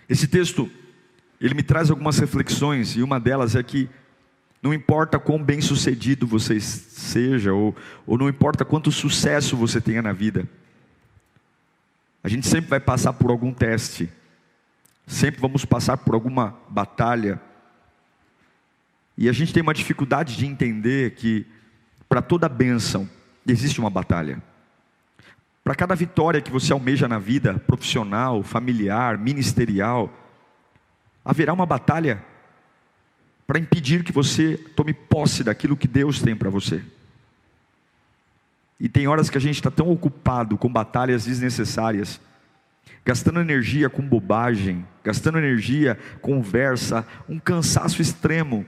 Esse texto, ele me traz algumas reflexões, e uma delas é que não importa quão bem sucedido você seja, ou não importa quanto sucesso você tenha na vida, a gente sempre vai passar por algum teste, sempre vamos passar por alguma batalha, e a gente tem uma dificuldade de entender que para toda bênção existe uma batalha. Para cada vitória que você almeja na vida, profissional, familiar, ministerial, haverá uma batalha para impedir que você tome posse daquilo que Deus tem para você. E tem horas que a gente está tão ocupado com batalhas desnecessárias, gastando energia com bobagem, gastando energia com conversa, um cansaço extremo,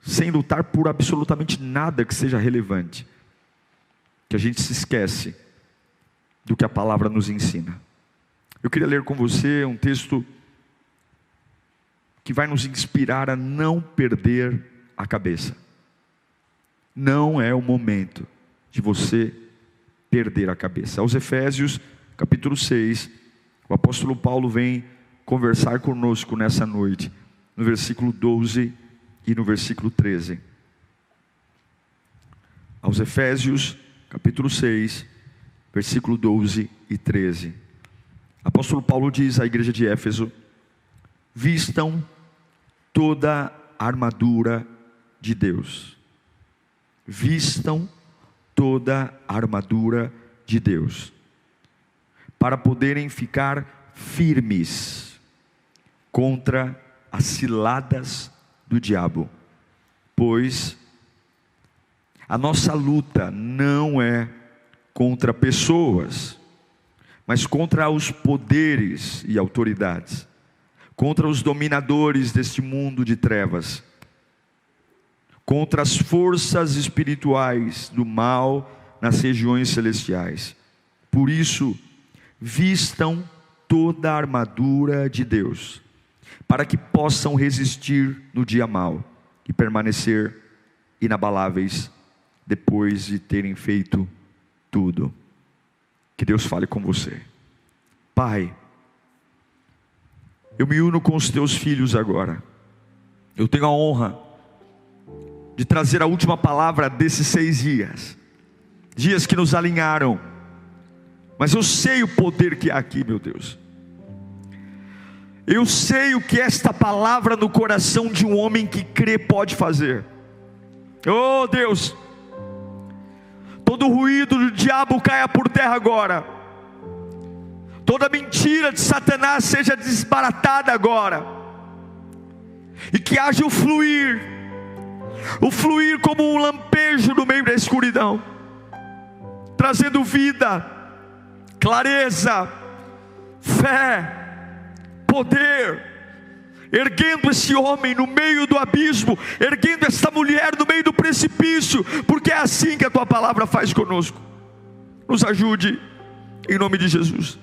sem lutar por absolutamente nada que seja relevante, que a gente se esquece do que a palavra nos ensina. Eu queria ler com você um texto que vai nos inspirar a não perder a cabeça. Não é o momento de você perder a cabeça. Aos Efésios, capítulo 6, o apóstolo Paulo vem conversar conosco nessa noite, no versículo 12 e no versículo 13. Aos Efésios, capítulo 6, versículo 12 e 13. O apóstolo Paulo diz à igreja de Éfeso: vistam toda a armadura de Deus. Vistam toda a armadura de Deus, para poderem ficar firmes contra as ciladas do diabo. Pois a nossa luta não é contra pessoas, mas contra os poderes e autoridades, contra os dominadores deste mundo de trevas, contra as forças espirituais do mal nas regiões celestiais. Por isso, vistam toda a armadura de Deus, para que possam resistir no dia mau e permanecer inabaláveis depois de terem feito tudo. Que Deus fale com você. Pai, eu me uno com os teus filhos agora. Eu tenho a honra de trazer a última palavra desses 6 dias, dias que nos alinharam, mas eu sei o poder que há aqui, meu Deus. Eu sei o que esta palavra no coração de um homem que crê pode fazer. Oh Deus, todo ruído do diabo caia por terra agora, toda mentira de Satanás seja desbaratada agora, e que haja o fluir como um lampejo no meio da escuridão, trazendo vida, clareza, fé, poder, erguendo esse homem no meio do abismo, erguendo essa mulher no meio do precipício, porque é assim que a tua palavra faz conosco. Nos ajude, em nome de Jesus.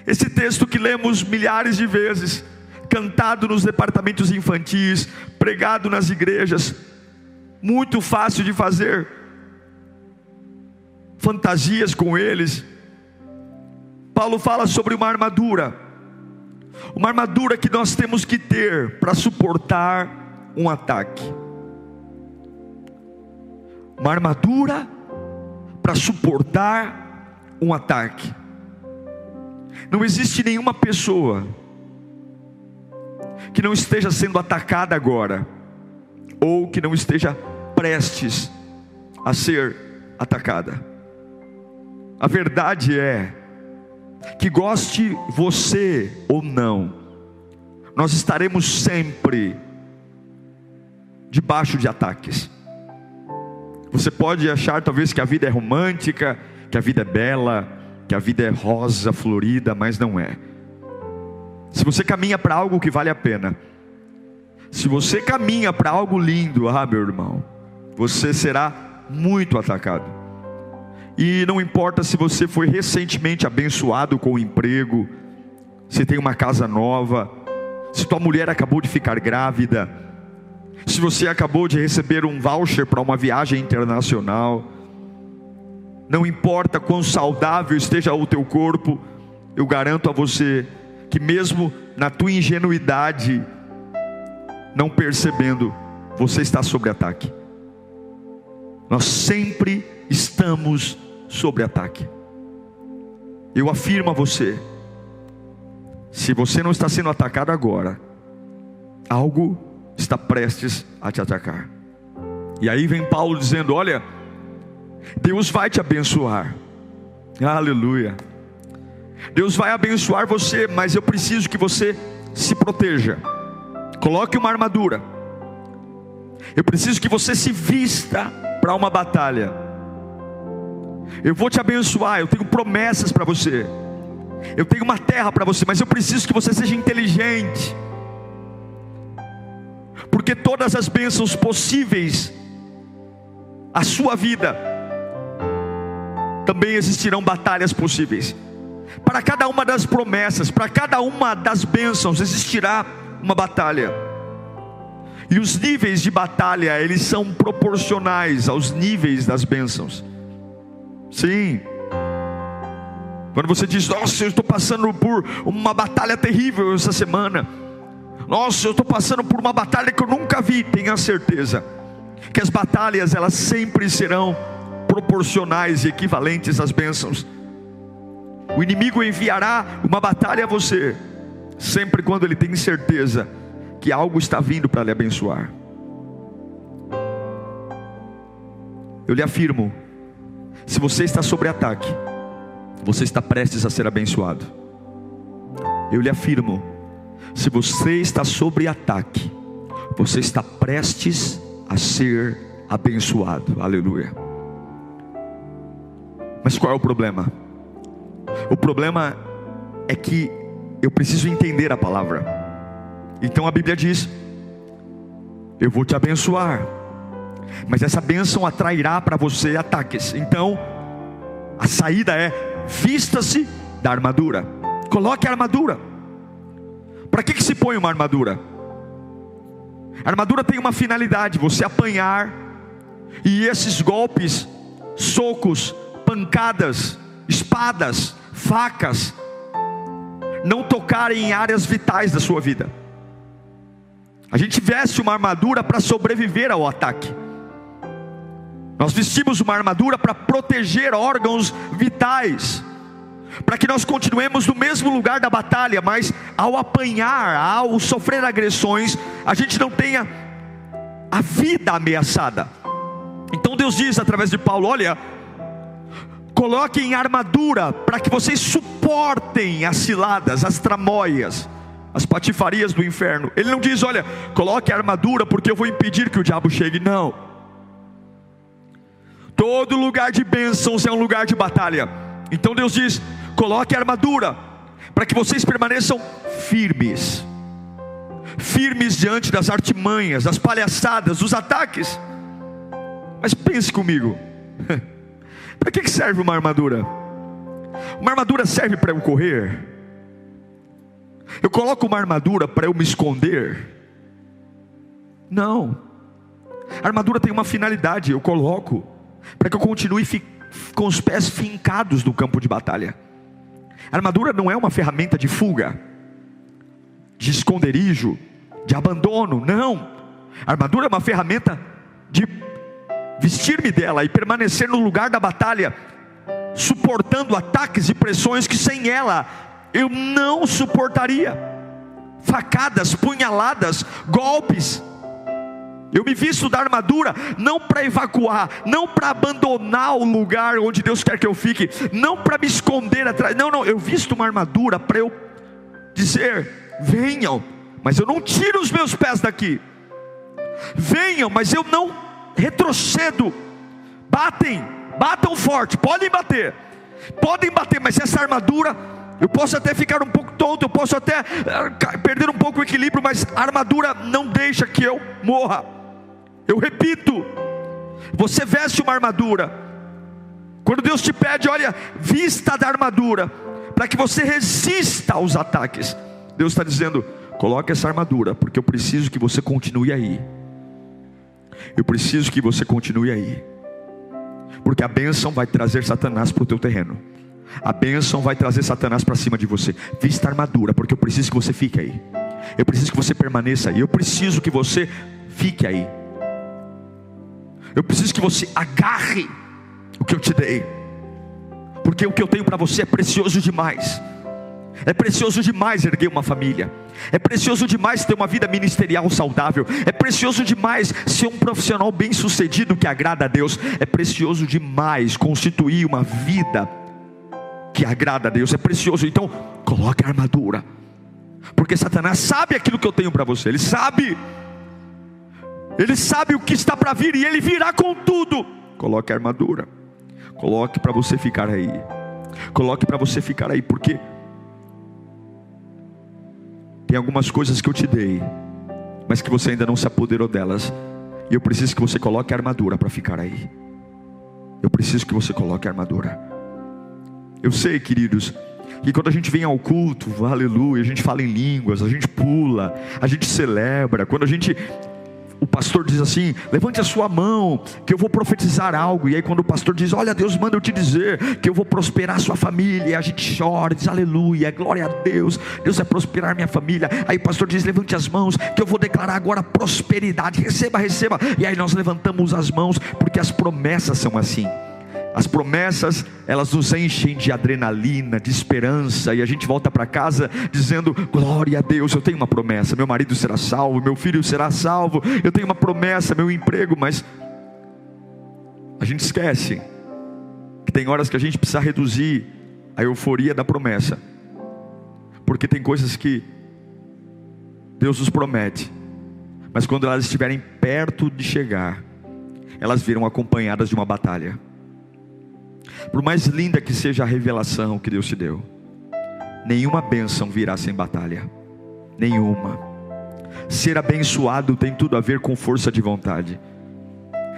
Esse texto que lemos milhares de vezes, cantado nos departamentos infantis, pregado nas igrejas, muito fácil de fazer fantasias com eles. Paulo fala sobre uma armadura que nós temos que ter para suportar um ataque. Uma armadura para suportar um ataque. Não existe nenhuma pessoa que não esteja sendo atacada agora, ou que não esteja prestes a ser atacada. A verdade é que, goste você ou não, nós estaremos sempre debaixo de ataques. Você pode achar talvez que a vida é romântica, que a vida é bela, que a vida é rosa, florida, mas não é. Se você caminha para algo que vale a pena, se você caminha para algo lindo, meu irmão, você será muito atacado. E não importa se você foi recentemente abençoado com um emprego, se tem uma casa nova, se tua mulher acabou de ficar grávida, se você acabou de receber um voucher para uma viagem internacional, não importa quão saudável esteja o teu corpo, eu garanto a você que mesmo na tua ingenuidade, não percebendo, você está sob ataque. Nós sempre estamos sob ataque. Eu afirmo a você, se você não está sendo atacado agora, algo está prestes a te atacar. E aí vem Paulo dizendo: olha, Deus vai te abençoar. Aleluia. Deus vai abençoar você, mas eu preciso que você se proteja. Coloque uma armadura. Eu preciso que você se vista para uma batalha. Eu vou te abençoar, eu tenho promessas para você, eu tenho uma terra para você, mas eu preciso que você seja inteligente, porque todas as bênçãos possíveis à sua vida, também existirão batalhas possíveis. Para cada uma das promessas, para cada uma das bênçãos existirá uma batalha. E os níveis de batalha, eles são proporcionais aos níveis das bênçãos. Sim. Quando você diz: nossa, eu estou passando por uma batalha terrível essa semana, nossa, eu estou passando por uma batalha que eu nunca vi, tenha certeza que as batalhas, elas sempre serão proporcionais e equivalentes às bênçãos. O inimigo enviará uma batalha a você, sempre quando ele tem certeza que algo está vindo para lhe abençoar. Eu lhe afirmo, se você está sob ataque, você está prestes a ser abençoado. Eu lhe afirmo, se você está sob ataque, você está prestes a ser abençoado. Aleluia. Mas qual é o problema? O problema é que eu preciso entender a palavra. Então a Bíblia diz: eu vou te abençoar, mas essa bênção atrairá para você ataques. Então a saída é: vista-se da armadura. Coloque a armadura. Para que se põe uma armadura? A armadura tem uma finalidade: você apanhar, e esses golpes, socos, pancadas, espadas, facas, não tocarem em áreas vitais da sua vida. A gente veste uma armadura para sobreviver ao ataque. Nós vestimos uma armadura para proteger órgãos vitais, para que nós continuemos no mesmo lugar da batalha, mas ao apanhar, ao sofrer agressões, a gente não tenha a vida ameaçada. Então Deus diz através de Paulo: olha, coloquem armadura para que vocês suportem as ciladas, as tramóias, as patifarias do inferno. Ele não diz: olha, coloque a armadura porque eu vou impedir que o diabo chegue. Não. Todo lugar de bênçãos é um lugar de batalha. Então Deus diz: coloque a armadura para que vocês permaneçam firmes. Firmes diante das artimanhas, das palhaçadas, dos ataques. Mas pense comigo, para que serve uma armadura? Uma armadura serve para eu correr? Eu coloco uma armadura para eu me esconder? Não. A armadura tem uma finalidade: eu coloco para que eu continue com os pés fincados no campo de batalha. A armadura não é uma ferramenta de fuga, de esconderijo, de abandono. Não. A armadura é uma ferramenta de vestir-me dela e permanecer no lugar da batalha, suportando ataques e pressões que sem ela eu não suportaria. Facadas, punhaladas, golpes. Eu me visto da armadura não para evacuar, não para abandonar o lugar onde Deus quer que eu fique, não para me esconder atrás. Não, eu visto uma armadura para eu dizer: venham, mas eu não tiro os meus pés daqui. Venham, mas eu não retrocedo. Batam forte, podem bater, mas essa armadura, eu posso até ficar um pouco tonto, eu posso até perder um pouco o equilíbrio, mas a armadura não deixa que eu morra. Eu repito, você veste uma armadura. Quando Deus te pede: olha, vista da armadura, para que você resista aos ataques, Deus está dizendo: coloque essa armadura, porque eu preciso que você continue aí. Eu preciso que você continue aí, porque a bênção vai trazer Satanás para o teu terreno. A bênção vai trazer Satanás para cima de você. Vista a armadura, porque eu preciso que você fique aí. Eu preciso que você permaneça aí. Eu preciso que você fique aí. Eu preciso que você agarre o que eu te dei, porque o que eu tenho para você é precioso demais. É precioso demais erguer uma família. É precioso demais ter uma vida ministerial saudável. É precioso demais ser um profissional bem sucedido que agrada a Deus. É precioso demais constituir uma vida que agrada a Deus. É precioso. Então coloque a armadura, porque Satanás sabe aquilo que eu tenho para você. Ele sabe o que está para vir, e ele virá com tudo. Coloque a armadura. Coloque para você ficar aí. Coloque para você ficar aí, porque tem algumas coisas que eu te dei, mas que você ainda não se apoderou delas. E eu preciso que você coloque a armadura para ficar aí. Eu preciso que você coloque a armadura. Eu sei, queridos, que quando a gente vem ao culto, aleluia, a gente fala em línguas, a gente pula, a gente celebra. Quando o pastor diz assim: levante a sua mão, que eu vou profetizar algo. E aí quando o pastor diz: olha, Deus manda eu te dizer que eu vou prosperar a sua família, e a gente chora, diz aleluia, glória a Deus, Deus vai prosperar minha família. Aí o pastor diz: levante as mãos, que eu vou declarar agora prosperidade, receba, receba. E aí nós levantamos as mãos, porque as promessas são assim. As promessas, elas nos enchem de adrenalina, de esperança, e a gente volta para casa dizendo: glória a Deus, eu tenho uma promessa, meu marido será salvo, meu filho será salvo, eu tenho uma promessa, meu emprego. Mas a gente esquece que tem horas que a gente precisa reduzir a euforia da promessa, porque tem coisas que Deus nos promete, mas quando elas estiverem perto de chegar, elas virão acompanhadas de uma batalha. Por mais linda que seja a revelação que Deus te deu, nenhuma bênção virá sem batalha. Nenhuma. Ser abençoado tem tudo a ver com força de vontade.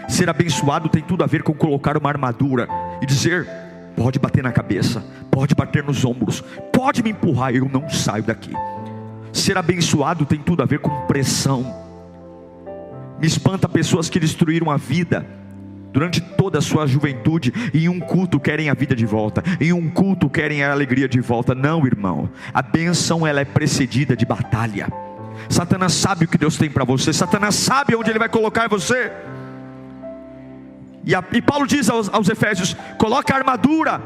Ser abençoado tem tudo a ver com colocar uma armadura e dizer: pode bater na cabeça, pode bater nos ombros, pode me empurrar, eu não saio daqui. Ser abençoado tem tudo a ver com pressão. Me espanta pessoas que destruíram a vida durante toda a sua juventude, e em um culto querem a vida de volta, em um culto querem a alegria de volta. Não, irmão, a bênção, ela é precedida de batalha. Satanás sabe o que Deus tem para você, Satanás sabe onde ele vai colocar você. E Paulo diz aos Efésios: coloca a armadura,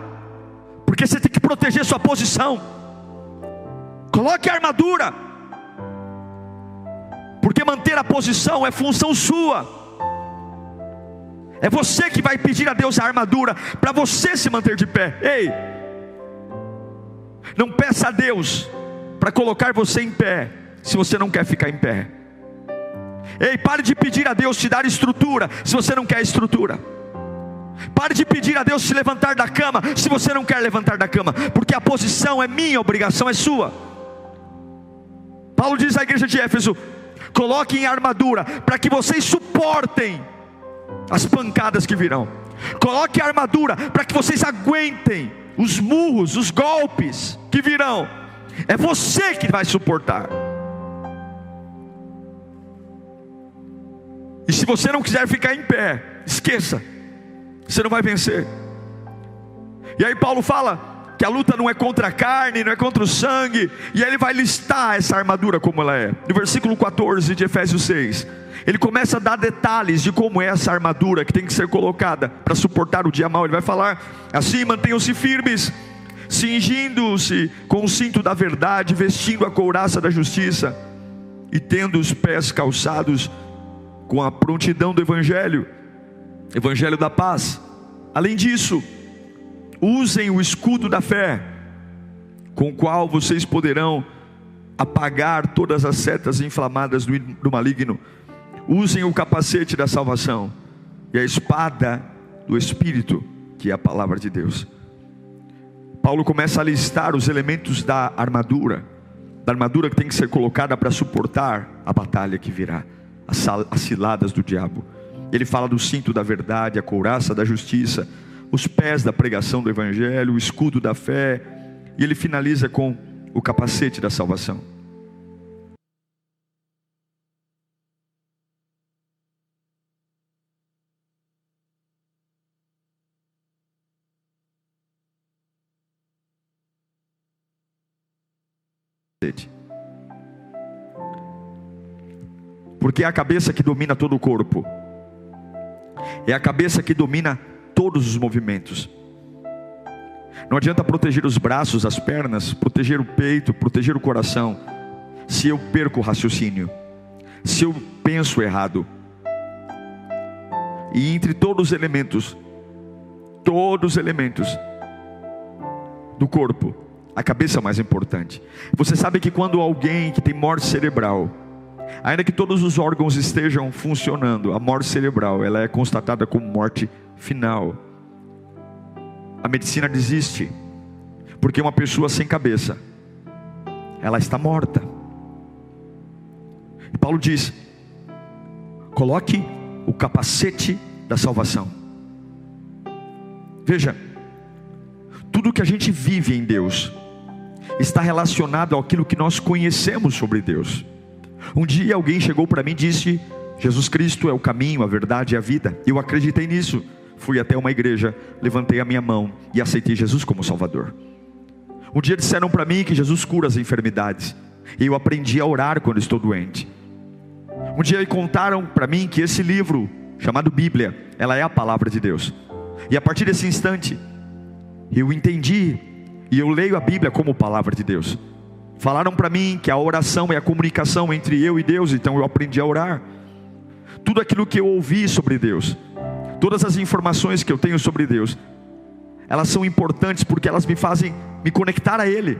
porque você tem que proteger sua posição. Coloque a armadura, porque manter a posição é função sua. É você que vai pedir a Deus a armadura para você se manter de pé. Ei, não peça a Deus para colocar você em pé se você não quer ficar em pé. Ei, pare de pedir a Deus te dar estrutura se você não quer estrutura. Pare de pedir a Deus te levantar da cama se você não quer levantar da cama, porque a posição é minha, a obrigação é sua. Paulo diz à igreja de Éfeso: coloquem a armadura para que vocês suportem as pancadas que virão. Coloque a armadura para que vocês aguentem os murros, os golpes que virão. É você que vai suportar. E se você não quiser ficar em pé, esqueça, você não vai vencer. E aí Paulo fala que a luta não é contra a carne, não é contra o sangue. E aí ele vai listar essa armadura como ela é. No versículo 14 de Efésios 6, ele começa a dar detalhes de como é essa armadura que tem que ser colocada para suportar o dia mau. Ele vai falar assim: mantenham-se firmes, cingindo-se com o cinto da verdade, vestindo a couraça da justiça, e tendo os pés calçados com a prontidão do Evangelho da paz. Além disso, usem o escudo da fé, com o qual vocês poderão apagar todas as setas inflamadas do maligno. Usem o capacete da salvação e a espada do Espírito, que é a palavra de Deus. Paulo começa a listar os elementos da armadura que tem que ser colocada para suportar a batalha que virá, as ciladas do diabo. Ele fala do cinto da verdade, a couraça da justiça, os pés da pregação do Evangelho, o escudo da fé, e ele finaliza com o capacete da salvação. Porque é a cabeça que domina todo o corpo. É a cabeça que domina todos os movimentos. Não adianta proteger os braços, as pernas, proteger o peito, proteger o coração, se eu perco o raciocínio, se eu penso errado. E entre todos os elementos do corpo, a cabeça é o mais importante. Você sabe que quando alguém que tem morte cerebral, ainda que todos os órgãos estejam funcionando, a morte cerebral, ela é constatada como morte final. A medicina desiste, porque uma pessoa sem cabeça, ela está morta. E Paulo diz: coloque o capacete da salvação. Veja, tudo que a gente vive em Deus está relacionado àquilo que nós conhecemos sobre Deus. Um dia alguém chegou para mim e disse: Jesus Cristo é o caminho, a verdade e a vida. Eu acreditei nisso. Fui até uma igreja, levantei a minha mão e aceitei Jesus como Salvador. Um dia disseram para mim que Jesus cura as enfermidades, e eu aprendi a orar quando estou doente. Um dia contaram para mim que esse livro, chamado Bíblia, ela é a palavra de Deus. E a partir desse instante, eu entendi, e eu leio a Bíblia como palavra de Deus. Falaram para mim que a oração é a comunicação entre eu e Deus, então eu aprendi a orar. Tudo aquilo que eu ouvi sobre Deus, todas as informações que eu tenho sobre Deus, elas são importantes porque elas me fazem me conectar a Ele.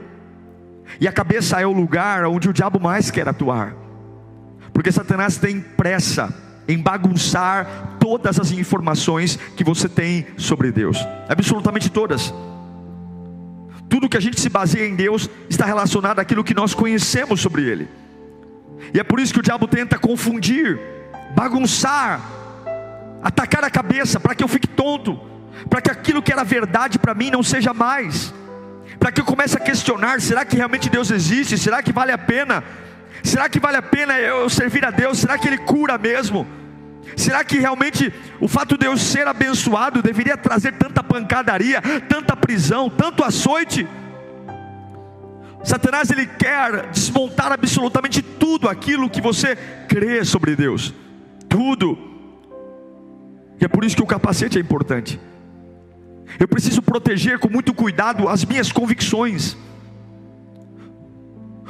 E a cabeça é o lugar onde o diabo mais quer atuar, porque Satanás tem pressa em bagunçar todas as informações que você tem sobre Deus, absolutamente todas. Tudo que a gente se baseia em Deus está relacionado àquilo que nós conhecemos sobre Ele. E é por isso que o diabo tenta confundir, bagunçar, atacar a cabeça, para que eu fique tonto, para que aquilo que era verdade para mim não seja mais, para que eu comece a questionar: será que realmente Deus existe? Será que vale a pena? Será que vale a pena eu servir a Deus? Será que Ele cura mesmo? Será que realmente o fato de eu ser abençoado deveria trazer tanta pancadaria, tanta prisão, tanto açoite? Satanás, ele quer desmontar absolutamente tudo aquilo que você crê sobre Deus, tudo. E é por isso que o capacete é importante. Eu preciso proteger com muito cuidado as minhas convicções.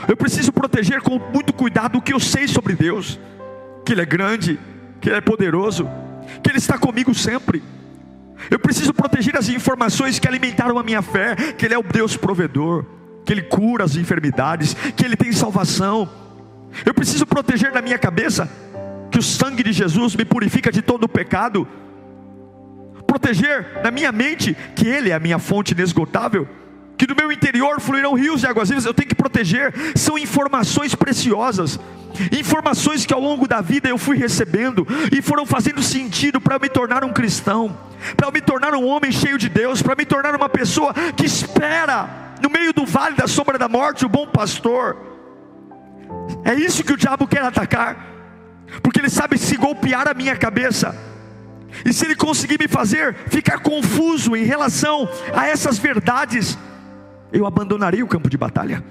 Eu preciso proteger com muito cuidado o que eu sei sobre Deus: que Ele é grande, que Ele é poderoso, que Ele está comigo sempre. Eu preciso proteger as informações que alimentaram a minha fé: que Ele é o Deus provedor, que Ele cura as enfermidades, que Ele tem salvação. Eu preciso proteger na minha cabeça que o sangue de Jesus me purifica de todo o pecado. Proteger na minha mente que Ele é a minha fonte inesgotável, que do meu interior fluirão rios de águas vivas. Eu tenho que proteger. São informações preciosas, informações que ao longo da vida eu fui recebendo e foram fazendo sentido para eu me tornar um cristão, para eu me tornar um homem cheio de Deus, para me tornar uma pessoa que espera no meio do vale da sombra da morte o bom pastor. É isso que o diabo quer atacar, porque ele sabe se golpear a minha cabeça, e se ele conseguir me fazer ficar confuso em relação a essas verdades, eu abandonaria o campo de batalha,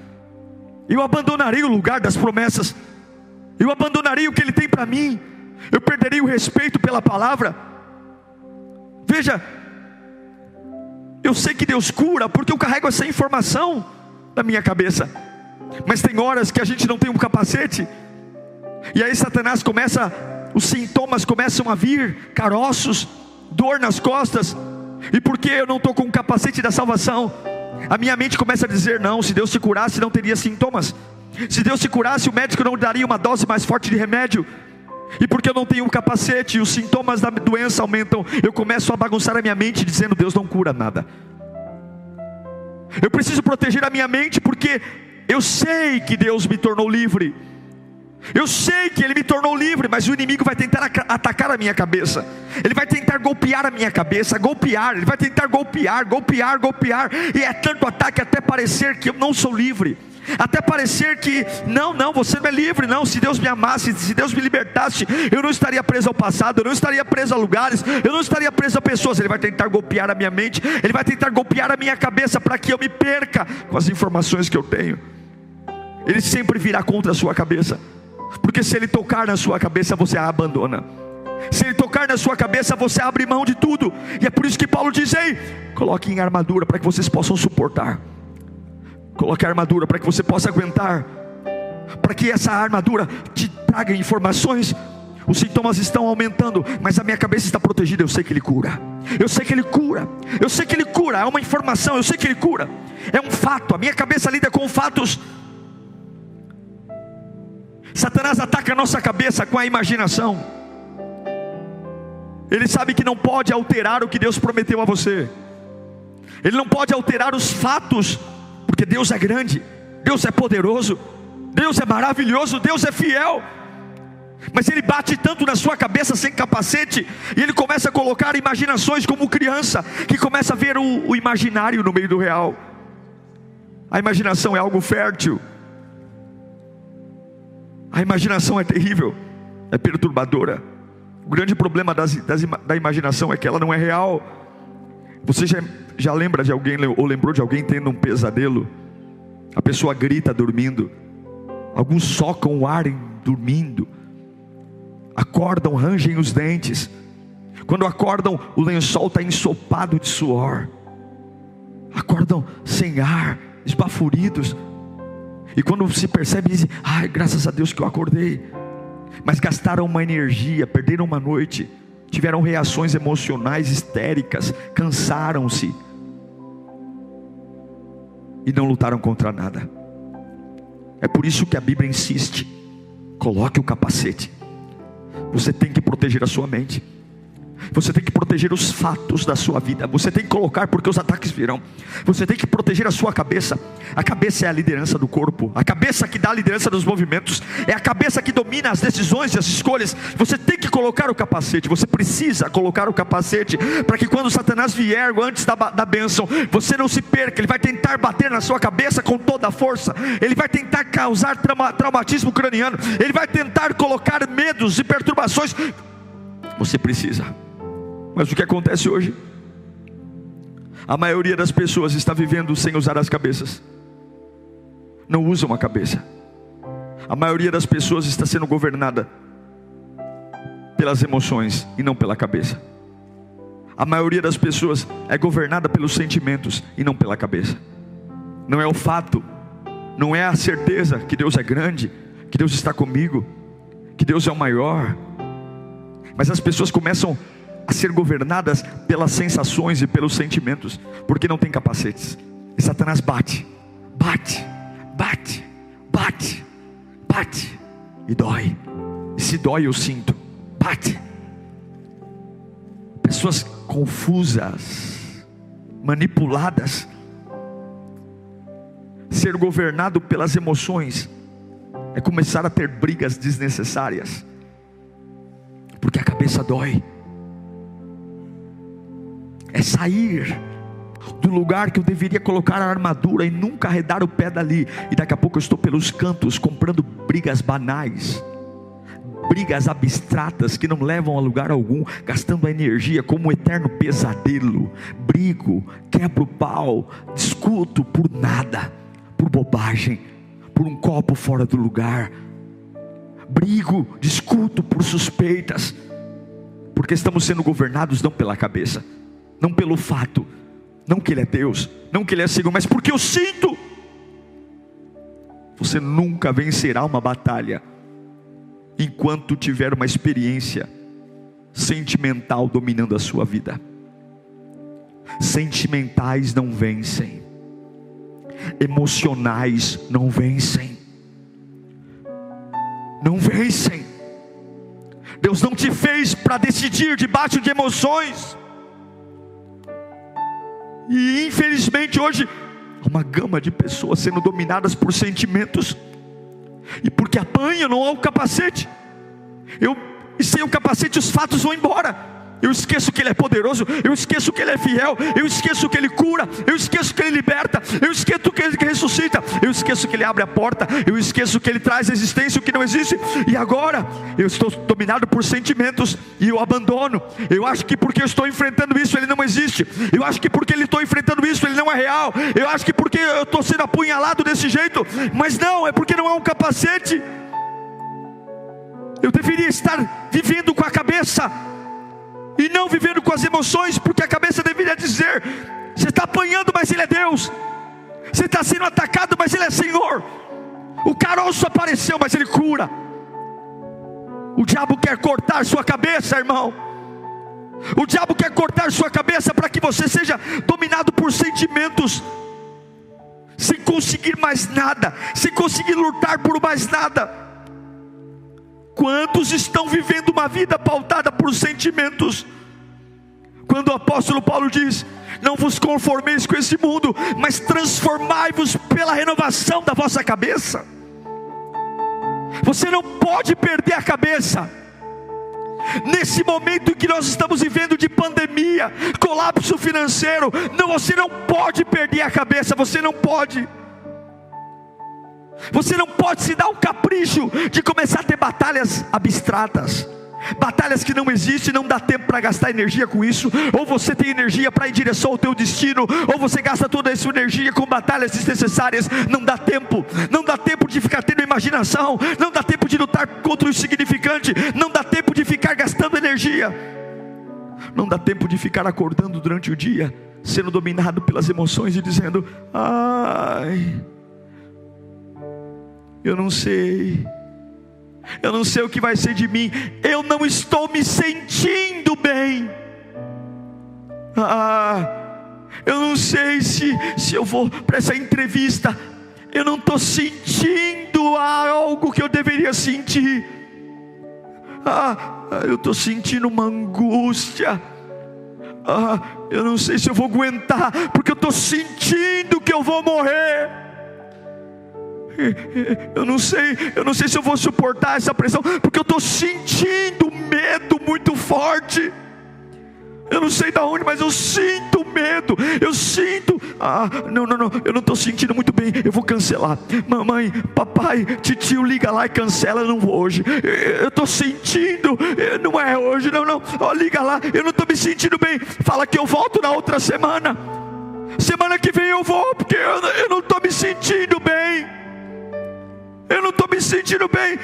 eu abandonaria o lugar das promessas, eu abandonaria o que Ele tem para mim, eu perderia o respeito pela palavra. Veja, eu sei que Deus cura porque eu carrego essa informação na minha cabeça, mas tem horas que a gente não tem um capacete, e aí Satanás começa, os sintomas começam a vir, caroços, dor nas costas, e porque eu não estou com o capacete da salvação, a minha mente começa a dizer: não, se Deus te curasse não teria sintomas, se Deus te curasse o médico não daria uma dose mais forte de remédio, e porque eu não tenho o capacete e os sintomas da doença aumentam, eu começo a bagunçar a minha mente dizendo: Deus não cura nada. Eu preciso proteger a minha mente porque eu sei que Deus me tornou livre, eu sei que Ele me tornou livre, mas o inimigo vai tentar atacar a minha cabeça, ele vai tentar golpear a minha cabeça, ele vai tentar golpear, e é tanto ataque até parecer que eu não sou livre, até parecer que, não, você não é livre, não. Se Deus me amasse, se Deus me libertasse, eu não estaria preso ao passado, eu não estaria preso a lugares, eu não estaria preso a pessoas. Ele vai tentar golpear a minha mente, ele vai tentar golpear a minha cabeça, para que eu me perca com as informações que eu tenho. ele sempre virá contra a sua cabeça. Porque se ele tocar na sua cabeça, você a abandona. Se ele tocar na sua cabeça, você abre mão de tudo. E é por isso que Paulo diz: ei, coloque em armadura para que vocês possam suportar. Coloque a armadura para que você possa aguentar, para que essa armadura te traga informações. Os sintomas estão aumentando, mas a minha cabeça está protegida. Eu sei que ele cura. Eu sei que ele cura. Eu sei que ele cura. É uma informação, eu sei que ele cura. É um fato. A minha cabeça lida com fatos. Satanás ataca a nossa cabeça com a imaginação. Ele sabe que não pode alterar o que Deus prometeu a você. Ele não pode alterar os fatos, porque Deus é grande, Deus é poderoso, Deus é maravilhoso, Deus é fiel. Mas ele bate tanto na sua cabeça sem capacete, e ele começa a colocar imaginações como criança, que começa a ver o imaginário no meio do real. A imaginação é algo fértil. A imaginação é terrível, é perturbadora. O grande problema da imaginação é que ela não é real. Você já lembra de alguém, ou lembrou de alguém tendo um pesadelo? A pessoa grita dormindo. Alguns socam o ar dormindo. Acordam, rangem os dentes. Quando acordam, o lençol está ensopado de suor. Acordam sem ar, esbaforidos. E quando se percebe, dizem: ai, graças a Deus que eu acordei. Mas gastaram uma energia, perderam uma noite, tiveram reações emocionais histéricas, cansaram-se e não lutaram contra nada. É por isso que a Bíblia insiste: coloque o capacete. Você tem que proteger a sua mente. Você tem que proteger os fatos da sua vida. Você tem que colocar, porque os ataques virão. Você tem que proteger a sua cabeça. A cabeça é a liderança do corpo. A cabeça que dá a liderança dos movimentos. É a cabeça que domina as decisões e as escolhas. Você tem que colocar o capacete. Você precisa colocar o capacete, para que quando Satanás vier antes da bênção, você não se perca. Ele vai tentar bater na sua cabeça com toda a força. Ele vai tentar causar traumatismo craniano. Ele vai tentar colocar medos e perturbações. Você precisa. Mas o que acontece hoje? A maioria das pessoas está vivendo sem usar as cabeças. Não usam a cabeça. A maioria das pessoas está sendo governada pelas emoções e não pela cabeça. A maioria das pessoas é governada pelos sentimentos e não pela cabeça. Não é o fato, não é a certeza que Deus é grande, que Deus está comigo, que Deus é o maior. Mas as pessoas começam a ser governadas pelas sensações e pelos sentimentos, porque não tem capacetes. E Satanás bate, bate, bate, bate, bate, e dói. E se dói eu sinto, bate. Pessoas confusas, manipuladas. Ser governado pelas emoções é começar a ter brigas desnecessárias, porque a cabeça dói. É sair do lugar que eu deveria colocar a armadura e nunca arredar o pé dali, e daqui a pouco eu estou pelos cantos comprando brigas banais, brigas abstratas que não levam a lugar algum, gastando a energia como um eterno pesadelo. Brigo, quebro o pau, discuto por nada, por bobagem, por um copo fora do lugar. Brigo, discuto por suspeitas, porque estamos sendo governados não pela cabeça, não pelo fato, não que Ele é Deus, não que Ele é Senhor, mas porque eu sinto. Você nunca vencerá uma batalha enquanto tiver uma experiência sentimental dominando a sua vida. Sentimentais não vencem, emocionais não vencem, não vencem. Deus não te fez para decidir debaixo de emoções. E infelizmente hoje há uma gama de pessoas sendo dominadas por sentimentos, e porque apanha, não há o capacete. E sem o capacete os fatos vão embora. Eu esqueço que Ele é poderoso, eu esqueço que Ele é fiel, eu esqueço que Ele cura, eu esqueço que Ele liberta, eu esqueço que Ele ressuscita, eu esqueço que Ele abre a porta, eu esqueço que Ele traz existência o que não existe. E agora eu estou dominado por sentimentos e eu abandono. Eu acho que porque eu estou enfrentando isso Ele não existe. Eu acho que porque Ele estou enfrentando isso Ele não é real. Eu acho que porque eu estou sendo apunhalado desse jeito, mas não, é porque não é um capacete. Eu deveria estar vivendo com a cabeça e não vivendo com as emoções, porque a cabeça deveria dizer: você está apanhando, mas Ele é Deus. Você está sendo atacado, mas Ele é Senhor. O caroço apareceu, mas Ele cura. O diabo quer cortar sua cabeça, irmão. O diabo quer cortar sua cabeça para que você seja dominado por sentimentos, sem conseguir mais nada, sem conseguir lutar por mais nada. Quantos estão vivendo uma vida pautada por sentimentos? Quando o apóstolo Paulo diz: não vos conformeis com esse mundo, mas transformai-vos pela renovação da vossa cabeça. Você não pode perder a cabeça. Nesse momento em que nós estamos vivendo de pandemia, colapso financeiro, não, você não pode perder a cabeça, você não pode. Você não pode se dar o capricho de começar a ter batalhas abstratas, batalhas que não existem, não dá tempo para gastar energia com isso. Ou você tem energia para ir em direção ao teu destino, ou você gasta toda essa energia com batalhas desnecessárias. Não dá tempo, não dá tempo de ficar tendo imaginação, não dá tempo de lutar contra o insignificante, não dá tempo de ficar gastando energia, não dá tempo de ficar acordando durante o dia, sendo dominado pelas emoções e dizendo: ai, eu não sei o que vai ser de mim, eu não estou me sentindo bem. Eu não sei se eu vou para essa entrevista, eu não estou sentindo algo que eu deveria sentir. Eu estou sentindo uma angústia. Eu não sei se eu vou aguentar, porque eu estou sentindo que eu vou morrer. Eu não sei se eu vou suportar essa pressão, porque eu estou sentindo medo muito forte. Eu não sei de onde, mas eu sinto medo. Eu sinto, não, eu não estou sentindo muito bem. Eu vou cancelar. Mamãe, papai, titio, liga lá e cancela. Eu não vou hoje. Eu estou sentindo, não é hoje, não. Liga lá, eu não estou me sentindo bem. Fala que eu volto na outra semana. Semana que vem eu vou, porque eu não estou me sentindo bem. Eu não estou me sentindo bem.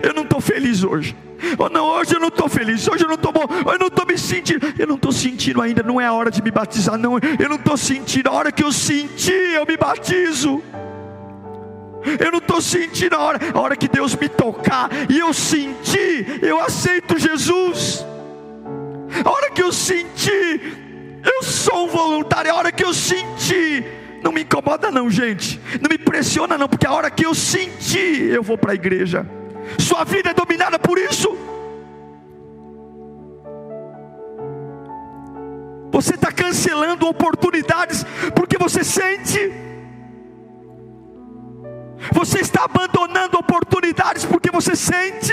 Eu não estou feliz hoje. Hoje eu não estou feliz. Hoje eu não estou bom. Eu não estou me sentindo. Eu não estou sentindo ainda. Não é a hora de me batizar, não. Eu não estou sentindo. A hora que eu sentir, eu me batizo. Eu não estou sentindo. A hora que Deus me tocar e eu sentir, eu aceito Jesus. A hora que eu sentir, eu sou um voluntário. A hora que eu sentir, não me incomoda não, gente. Não me pressiona não, porque a hora que eu sentir, eu vou para a igreja. Sua vida é dominada por isso. Você está cancelando oportunidades porque você sente. Você está abandonando oportunidades porque você sente.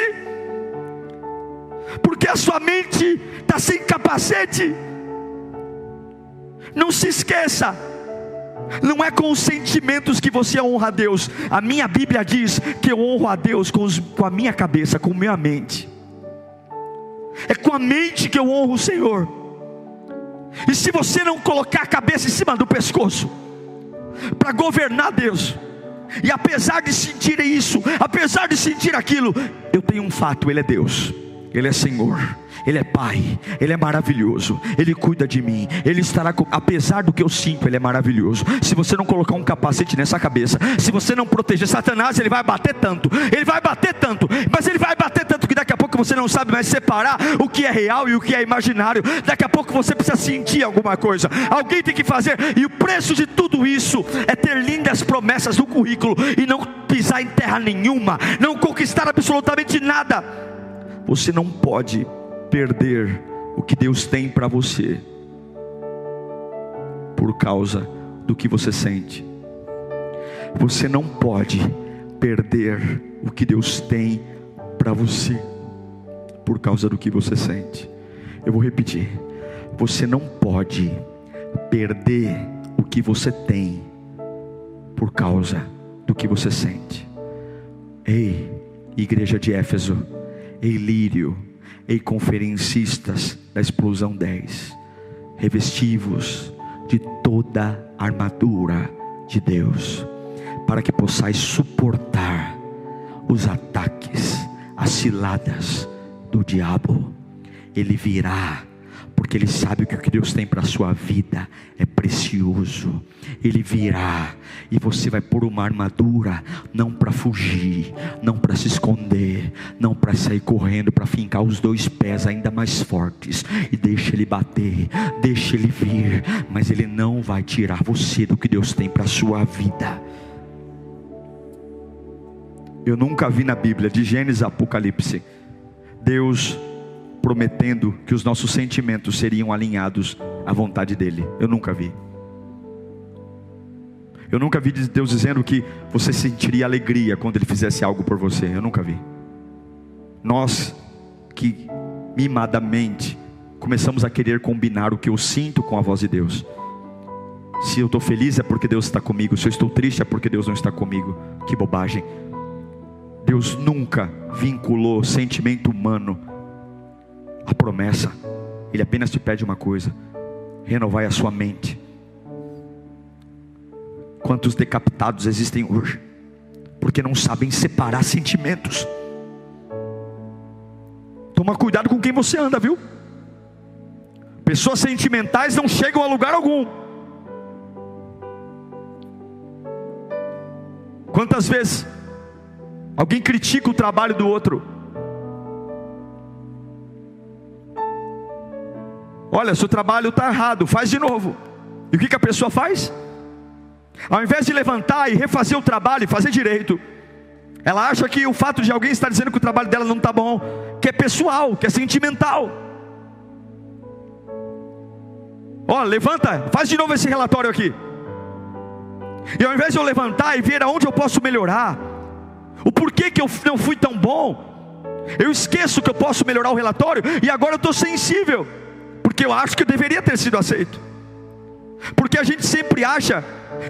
Porque a sua mente está sem capacete. Não se esqueça, não é com os sentimentos que você honra a Deus. A minha Bíblia diz que eu honro a Deus com a minha cabeça, com a minha mente. É com a mente que eu honro o Senhor. E se você não colocar a cabeça em cima do pescoço para governar Deus, e apesar de sentir isso, apesar de sentir aquilo, eu tenho um fato: Ele é Deus, Ele é Senhor, Ele é Pai, Ele é maravilhoso, Ele cuida de mim, Ele estará com... apesar do que eu sinto, Ele é maravilhoso. Se você não colocar um capacete nessa cabeça, se você não proteger Satanás, ele vai bater tanto, mas ele vai bater tanto que daqui a pouco você não sabe mais separar o que é real e o que é imaginário. Daqui a pouco você precisa sentir alguma coisa, alguém tem que fazer. E o preço de tudo isso é ter lindas promessas no currículo e não pisar em terra nenhuma, não conquistar absolutamente nada. Você não pode perder o que Deus tem para você por causa do que você sente. Você não pode perder o que Deus tem para você por causa do que você sente. Eu vou repetir. Você não pode perder o que você tem por causa do que você sente. Ei, igreja de Éfeso, ei, lírio, ei, conferencistas da Explosão 10, revesti-vos de toda a armadura de Deus, para que possais suportar os ataques, as ciladas do diabo. Ele virá, porque Ele sabe que o que Deus tem para a sua vida é precioso. Ele virá, e você vai pôr uma armadura, não para fugir, não para se esconder, não para sair correndo, para fincar os 2 pés ainda mais fortes, e deixa Ele bater, deixa Ele vir, mas Ele não vai tirar você do que Deus tem para a sua vida. Eu nunca vi na Bíblia, de Gênesis a Apocalipse, Deus prometendo que os nossos sentimentos seriam alinhados à vontade dEle. Eu nunca vi. Eu nunca vi Deus dizendo que você sentiria alegria quando Ele fizesse algo por você. Eu nunca vi. Nós que mimadamente começamos a querer combinar o que eu sinto com a voz de Deus. Se eu estou feliz é porque Deus está comigo, se eu estou triste é porque Deus não está comigo. Que bobagem. Deus nunca vinculou sentimento humano à promessa. Ele apenas te pede uma coisa: renovai a sua mente. Quantos decapitados existem hoje porque não sabem separar sentimentos? Toma cuidado com quem você anda, viu? Pessoas sentimentais não chegam a lugar algum. Quantas vezes alguém critica o trabalho do outro? Olha, seu trabalho está errado, faz de novo. E o que a pessoa faz? Ao invés de levantar e refazer o trabalho e fazer direito, ela acha que o fato de alguém estar dizendo que o trabalho dela não está bom, que é pessoal, que é sentimental. Ó, levanta, faz de novo esse relatório aqui. E ao invés de eu levantar e ver aonde eu posso melhorar, o porquê que eu não fui tão bom, eu esqueço que eu posso melhorar o relatório, e agora eu estou sensível, porque eu acho que eu deveria ter sido aceito. Porque a gente sempre acha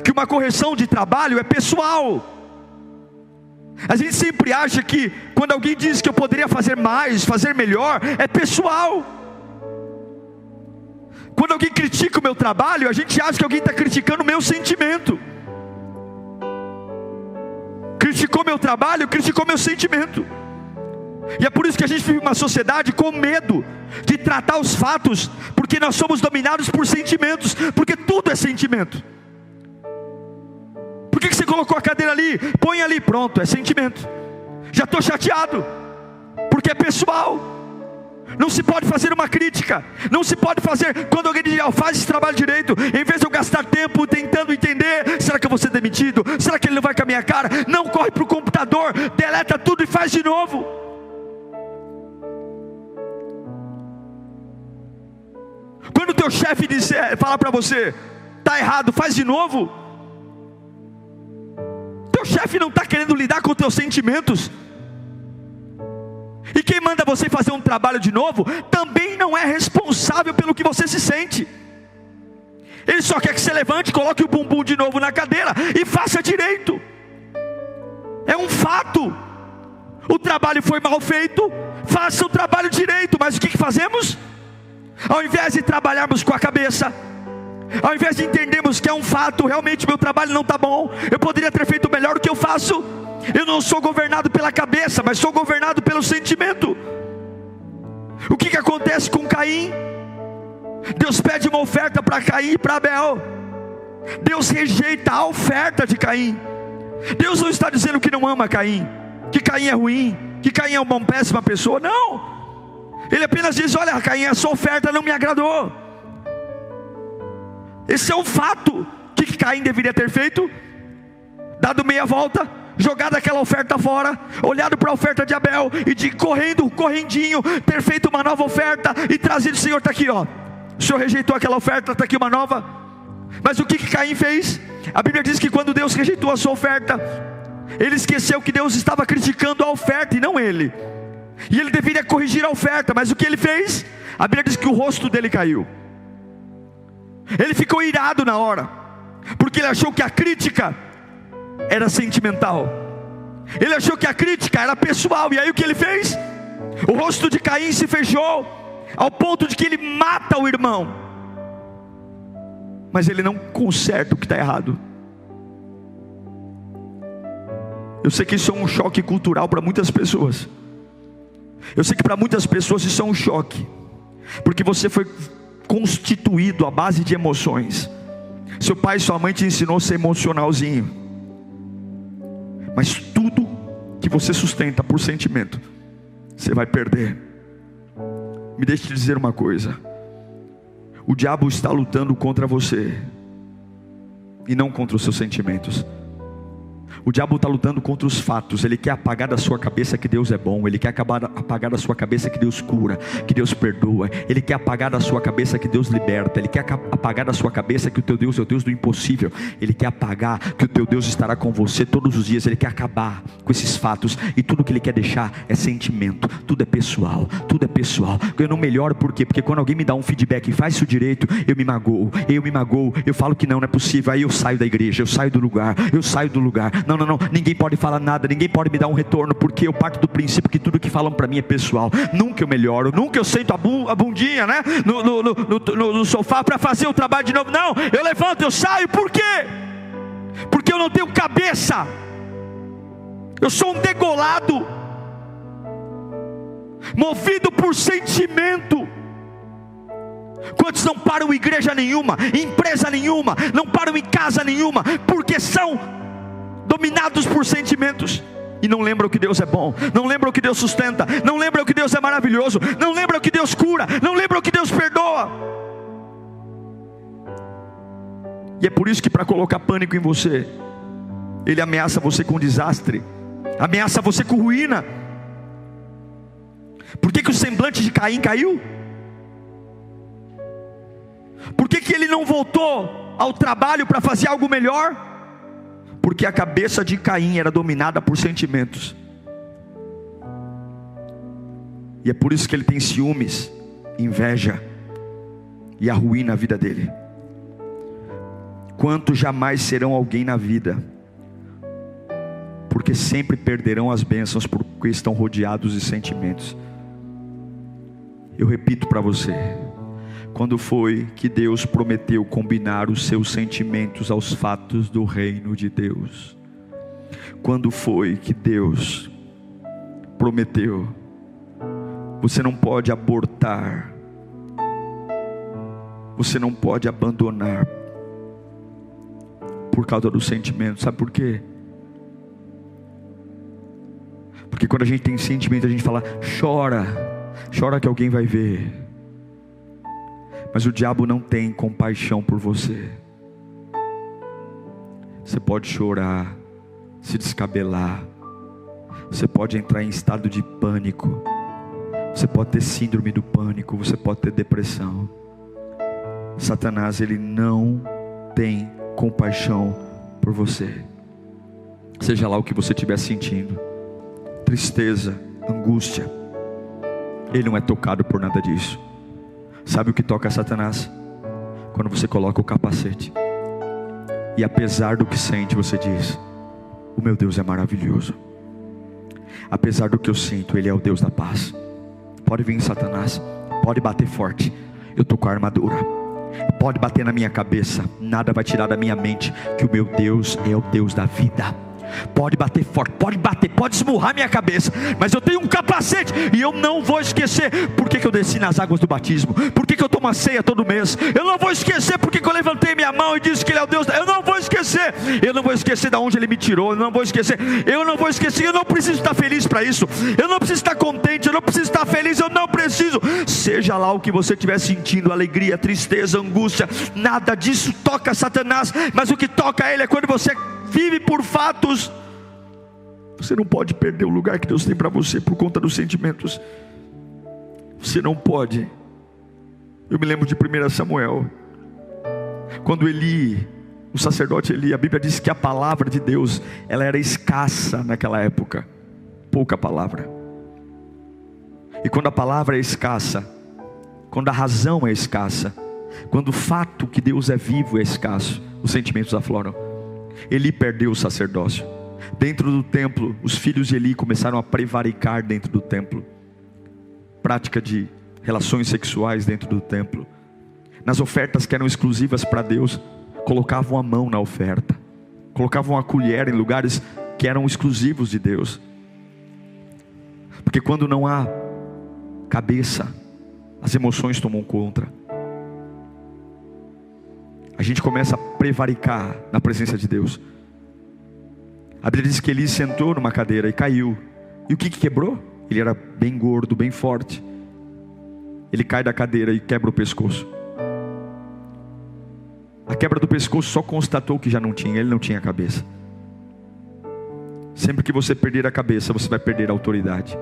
que uma correção de trabalho é pessoal. A gente sempre acha que quando alguém diz que eu poderia fazer mais, fazer melhor, é pessoal. Quando alguém critica o meu trabalho, a gente acha que alguém está criticando o meu sentimento. Criticou meu trabalho, criticou meu sentimento. E é por isso que a gente vive uma sociedade com medo de tratar os fatos, porque nós somos dominados por sentimentos, porque tudo é sentimento. Por que você colocou a cadeira ali? Põe ali, pronto, é sentimento. Já estou chateado, porque é pessoal. Não se pode fazer uma crítica, não se pode fazer, quando alguém diz, faz esse trabalho direito, em vez de eu gastar tempo tentando entender, será que eu vou ser demitido? Será que ele não vai com a minha cara? Não, corre para o computador, deleta tudo e faz de novo. Quando o teu chefe falar para você, está errado, faz de novo. Teu chefe não está querendo lidar com os teus sentimentos. E quem manda você fazer um trabalho de novo, também não é responsável pelo que você se sente. Ele só quer que você levante, coloque o bumbum de novo na cadeira e faça direito. É um fato. O trabalho foi mal feito, faça o trabalho direito. Mas o que fazemos? Ao invés de trabalharmos com a cabeça, ao invés de entendermos que é um fato, realmente meu trabalho não está bom, eu poderia ter feito melhor do que eu faço. Eu não sou governado pela cabeça, mas sou governado pelo sentimento. O que acontece com Caim? Deus pede uma oferta para Caim e para Abel. Deus rejeita a oferta de Caim. Deus não está dizendo que não ama Caim, que Caim é ruim, que Caim é uma péssima pessoa. Não. Ele apenas diz, olha Caim, a sua oferta não me agradou. Esse é um fato. O que Caim deveria ter feito? Dado meia volta, jogado aquela oferta fora, olhado para a oferta de Abel e correndinho, ter feito uma nova oferta e trazido, Senhor, está aqui, ó. O Senhor rejeitou aquela oferta, está aqui uma nova. Mas o que Caim fez? A Bíblia diz que quando Deus rejeitou a sua oferta, ele esqueceu que Deus estava criticando a oferta e não ele. E ele deveria corrigir a oferta, mas o que ele fez? A Bíblia diz que o rosto dele caiu. Ele ficou irado na hora, porque ele achou que a crítica era sentimental. Ele achou que a crítica era pessoal. E aí o que ele fez? O rosto de Caim se fechou, ao ponto de que ele mata o irmão. Mas ele não conserta o que está errado. Eu sei que isso é um choque cultural para muitas pessoas. Eu sei que para muitas pessoas isso é um choque, porque você foi constituído à base de emoções. Seu pai e sua mãe te ensinou a ser emocionalzinho. Mas tudo que você sustenta por sentimento, você vai perder. Me deixe te dizer uma coisa: o diabo está lutando contra você, e não contra os seus sentimentos. O diabo está lutando contra os fatos. Ele quer apagar da sua cabeça que Deus é bom. Ele quer apagar da sua cabeça que Deus cura, que Deus perdoa. Ele quer apagar da sua cabeça que Deus liberta. Ele quer apagar da sua cabeça que o teu Deus é o Deus do impossível. Ele quer apagar que o teu Deus estará com você todos os dias. Ele quer acabar com esses fatos. E tudo que ele quer deixar é sentimento. Tudo é pessoal. Tudo é pessoal. Eu não melhoro por quê? Porque quando alguém me dá um feedback e faz isso direito, eu me magoo. Eu falo que não é possível. Aí eu saio da igreja, eu saio do lugar. Não, ninguém pode falar nada, ninguém pode me dar um retorno, porque eu parto do princípio que tudo que falam para mim é pessoal. Nunca eu melhoro, nunca eu sento a bundinha, né, no sofá para fazer o trabalho de novo. Não, eu levanto, eu saio. Por quê? Porque eu não tenho cabeça. Eu sou um degolado, movido por sentimento. Quantos não param em igreja nenhuma, em empresa nenhuma, não param em casa nenhuma, porque são dominados por sentimentos, e não lembram que Deus é bom, não lembram que Deus sustenta, não lembram que Deus é maravilhoso, não lembram que Deus cura, não lembram que Deus perdoa. E é por isso que, para colocar pânico em você, ele ameaça você com desastre, ameaça você com ruína. Por que o semblante de Caim caiu? Por que ele não voltou ao trabalho para fazer algo melhor? Porque a cabeça de Caim era dominada por sentimentos. E é por isso que ele tem ciúmes, inveja, e arruína a vida dele. Quantos jamais serão alguém na vida? Porque sempre perderão as bênçãos, porque estão rodeados de sentimentos. Eu repito para você: quando foi que Deus prometeu combinar os seus sentimentos aos fatos do reino de Deus? Quando foi que Deus prometeu? Você não pode abortar, você não pode abandonar por causa do sentimento. Sabe por quê? Porque quando a gente tem sentimento, a gente fala: chora que alguém vai ver. Mas o diabo não tem compaixão por você. Você pode chorar, se descabelar, você pode entrar em estado de pânico, você pode ter síndrome do pânico, você pode ter depressão. Satanás, ele não tem compaixão por você. Seja lá o que você estiver sentindo, tristeza, angústia, ele não é tocado por nada disso. Sabe o que toca Satanás? Quando você coloca o capacete, e apesar do que sente, você diz: o meu Deus é maravilhoso. Apesar do que eu sinto, Ele é o Deus da paz. Pode vir Satanás, pode bater forte, eu estou com a armadura. Pode bater na minha cabeça, nada vai tirar da minha mente que o meu Deus é o Deus da vida. Pode bater forte, pode esmurrar minha cabeça, mas eu tenho um capacete, e eu não vou esquecer por que eu desci nas águas do batismo, por que eu tomo a ceia todo mês. Eu não vou esquecer porque eu levantei minha mão e disse que Ele é o Deus. Eu não vou esquecer de onde Ele me tirou. Eu não vou esquecer, eu não preciso estar feliz para isso. Eu não preciso estar contente, eu não preciso estar feliz, eu não preciso. Seja lá o que você estiver sentindo, alegria, tristeza, angústia, nada disso toca Satanás. Mas o que toca ele é quando você vive por fatos. Você não pode perder o lugar que Deus tem para você por conta dos sentimentos. Você não pode. Eu me lembro de 1 Samuel, quando Eli, o sacerdote Eli, a Bíblia diz que a palavra de Deus, ela era escassa naquela época, pouca palavra. E quando a palavra é escassa, quando a razão é escassa, quando o fato que Deus é vivo é escasso, os sentimentos afloram. Eli perdeu o sacerdócio. Dentro do templo, os filhos de Eli começaram a prevaricar dentro do templo. Prática de relações sexuais dentro do templo. Nas ofertas que eram exclusivas para Deus, colocavam a mão na oferta, colocavam a colher em lugares que eram exclusivos de Deus. Porque quando não há cabeça, as emoções tomam conta. A gente começa a prevaricar na presença de Deus. A Bíblia diz que Eli sentou numa cadeira e caiu. E o que quebrou? Ele era bem gordo, bem forte. Ele cai da cadeira e quebra o pescoço. A quebra do pescoço só constatou que já não tinha, ele não tinha cabeça. Sempre que você perder a cabeça, você vai perder a autoridade.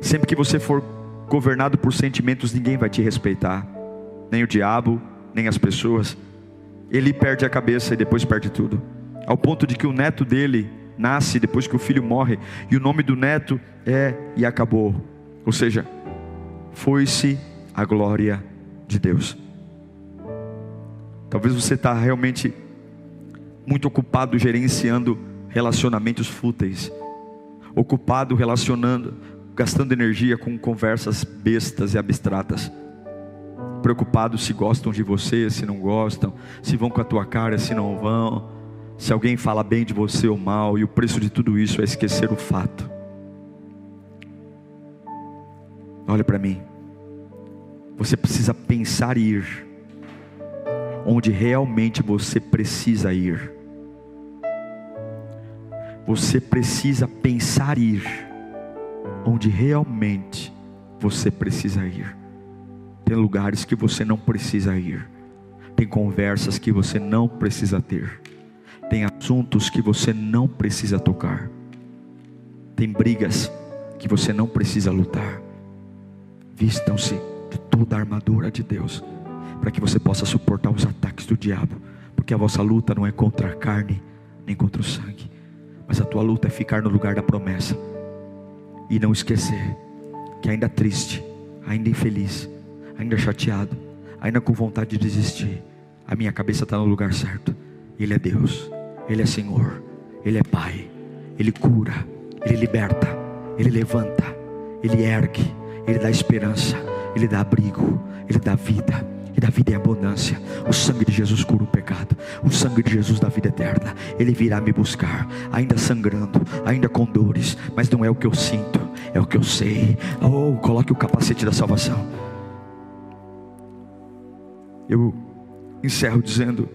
Sempre que você for governado por sentimentos, ninguém vai te respeitar. Nem o diabo, nem as pessoas. Ele perde a cabeça e depois perde tudo. Ao ponto de que o neto dele nasce depois que o filho morre. E o nome do neto é "E acabou". Ou seja, foi-se a glória de Deus. Talvez você está realmente muito ocupado gerenciando relacionamentos fúteis. Ocupado relacionando, gastando energia com conversas bestas e abstratas. Preocupado se gostam de você, se não gostam, se vão com a tua cara, se não vão, se alguém fala bem de você ou mal. E o preço de tudo isso é esquecer o fato. Olha para mim. Você precisa pensar e ir onde realmente você precisa ir. Você precisa pensar e ir onde realmente você precisa ir. Tem lugares que você não precisa ir. Tem conversas que você não precisa ter. Tem assuntos que você não precisa tocar. Tem brigas que você não precisa lutar. Vistam-se de toda a armadura de Deus, para que você possa suportar os ataques do diabo. Porque a vossa luta não é contra a carne, nem contra o sangue, mas a tua luta é ficar no lugar da promessa. E não esquecer que ainda triste, ainda infeliz, ainda chateado, ainda com vontade de desistir, a minha cabeça está no lugar certo. Ele é Deus, Ele é Senhor, Ele é Pai. Ele cura, Ele liberta, Ele levanta, Ele ergue, Ele dá esperança, Ele dá abrigo, Ele dá vida. E da vida em abundância. O sangue de Jesus cura o pecado. O sangue de Jesus dá vida eterna. Ele virá me buscar, ainda sangrando, ainda com dores, mas não é o que eu sinto, é o que eu sei. Oh, coloque o capacete da salvação. Eu encerro dizendo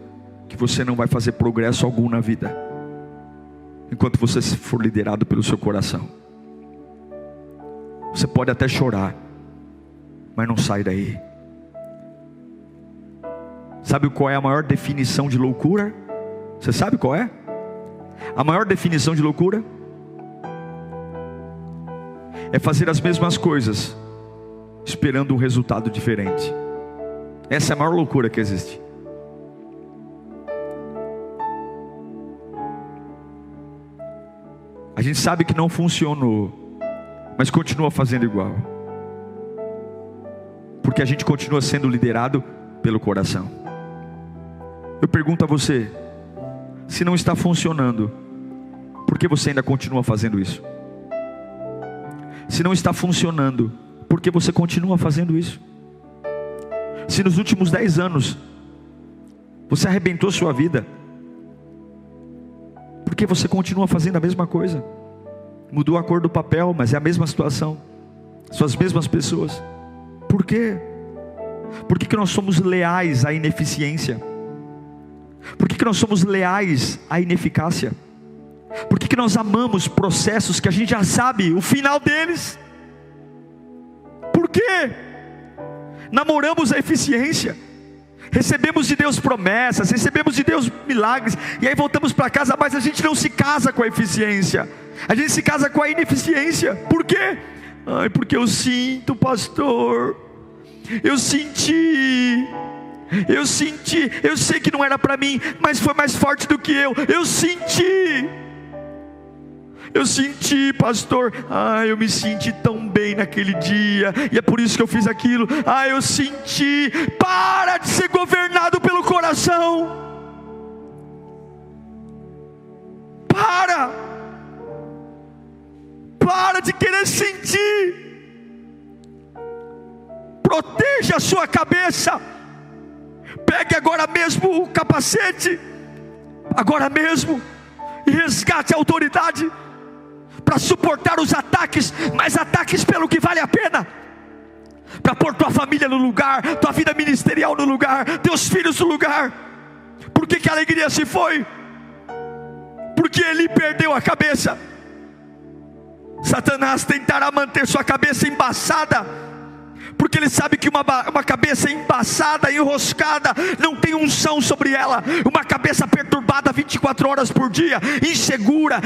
que você não vai fazer progresso algum na vida enquanto você for liderado pelo seu coração. Você pode até chorar, mas não sai daí. Sabe qual é a maior definição de loucura? Você sabe qual é? A maior definição de loucura é fazer as mesmas coisas esperando um resultado diferente. Essa é a maior loucura que existe. A gente sabe que não funcionou, mas continua fazendo igual, porque a gente continua sendo liderado pelo coração. Eu pergunto a você, se não está funcionando, por que você ainda continua fazendo isso? Se não está funcionando, por que você continua fazendo isso? Se nos últimos 10 anos você arrebentou sua vida, por que você continua fazendo a mesma coisa? Mudou a cor do papel, mas é a mesma situação, são as mesmas pessoas. Por quê? Por que nós somos leais à ineficiência? Por que nós somos leais à ineficácia? Por que nós amamos processos que a gente já sabe o final deles? Por quê? Namoramos a eficiência, recebemos de Deus promessas, recebemos de Deus milagres, e aí voltamos para casa, mas a gente não se casa com a eficiência, a gente se casa com a ineficiência. Por quê? Ai, porque eu sinto, pastor, eu senti, eu sei que não era para mim, mas foi mais forte do que eu senti, pastor, eu me senti tão bem. bem naquele dia, e é por isso que eu fiz aquilo. Eu senti. Para de ser governado pelo coração. Para de querer sentir. Proteja a sua cabeça. Pegue agora mesmo o capacete, agora mesmo, e resgate a autoridade para suportar os ataques, mas ataques pelo que vale a pena, para pôr tua família no lugar, tua vida ministerial no lugar, teus filhos no lugar. Por que a alegria se foi? Porque ele perdeu a cabeça. Satanás tentará manter sua cabeça embaçada, porque ele sabe que uma cabeça embaçada, enroscada, não tem unção sobre ela. Uma cabeça perturbada 24 horas por dia, insegura,